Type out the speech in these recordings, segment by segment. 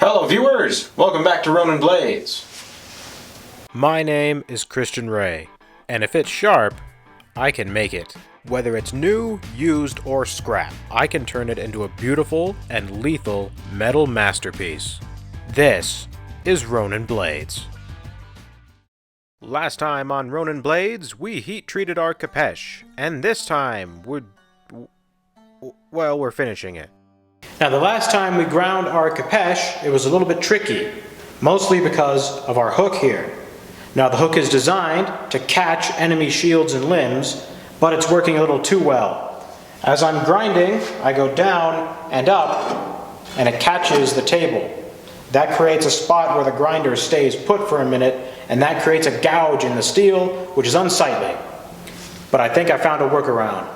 Hello viewers! Welcome back to Ronin Blades. My name is Christian Ray, and if it's sharp, I can make it. Whether it's new, used, or scrap, I can turn it into a beautiful and lethal metal masterpiece. This is Ronin Blades. Last time on Ronin Blades, we heat-treated our Khopesh, and this time, we're finishing it. Now, the last time we ground our Khopesh, it was a little bit tricky, mostly because of our hook here. Now, the hook is designed to catch enemy shields and limbs, but it's working a little too well. As I'm grinding, I go down and up, and it catches the table. That creates a spot where the grinder stays put for a minute, and that creates a gouge in the steel, which is unsightly. But I think I found a workaround.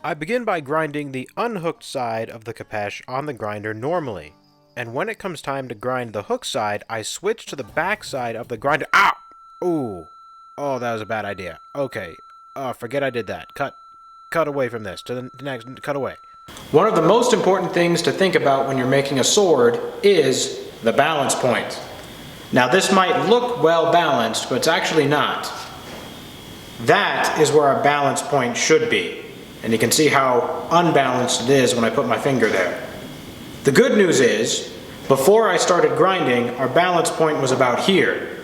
I begin by grinding the unhooked side of the Khopesh on the grinder normally, and when it comes time to grind the hook side, I switch to the back side of the grinder. Ow! Ooh. Oh, that was a bad idea. Okay. Forget I did that. Cut away from this. To the next. Cut away. One of the most important things to think about when you're making a sword is the balance point. Now, this might look well balanced, but it's actually not. That is where our balance point should be. And you can see how unbalanced it is when I put my finger there. The good news is, before I started grinding, our balance point was about here.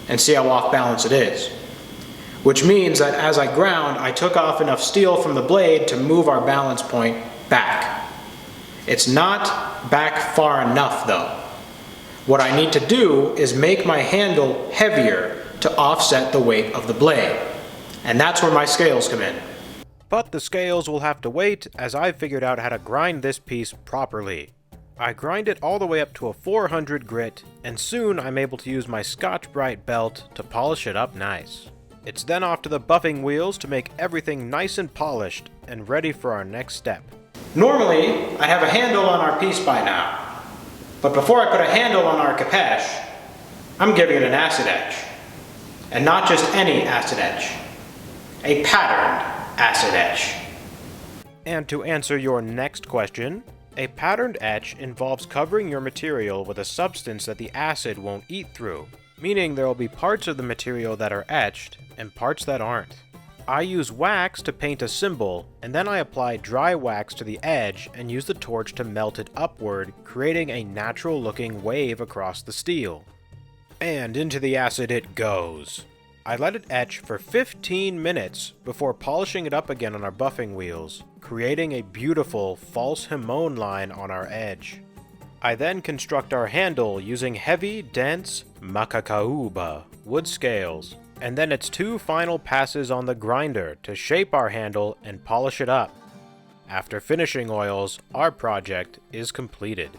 And see how off balance it is. Which means that as I ground, I took off enough steel from the blade to move our balance point back. It's not back far enough though. What I need to do is make my handle heavier to offset the weight of the blade. And that's where my scales come in. But the scales will have to wait, as I've figured out how to grind this piece properly. I grind it all the way up to a 400 grit, and soon I'm able to use my Scotch-Brite belt to polish it up nice. It's then off to the buffing wheels to make everything nice and polished and ready for our next step. Normally, I have a handle on our piece by now, but before I put a handle on our Khopesh, I'm giving it an acid etch. And not just any acid etch, a patterned acid etch. And to answer your next question, a patterned etch involves covering your material with a substance that the acid won't eat through, meaning there will be parts of the material that are etched and parts that aren't. I use wax to paint a symbol, and then I apply dry wax to the edge and use the torch to melt it upward, creating a natural looking wave across the steel. And into the acid it goes. I let it etch for 15 minutes before polishing it up again on our buffing wheels, creating a beautiful false Himone line on our edge. I then construct our handle using heavy, dense makakauba wood scales, and then its two final passes on the grinder to shape our handle and polish it up. After finishing oils, our project is completed.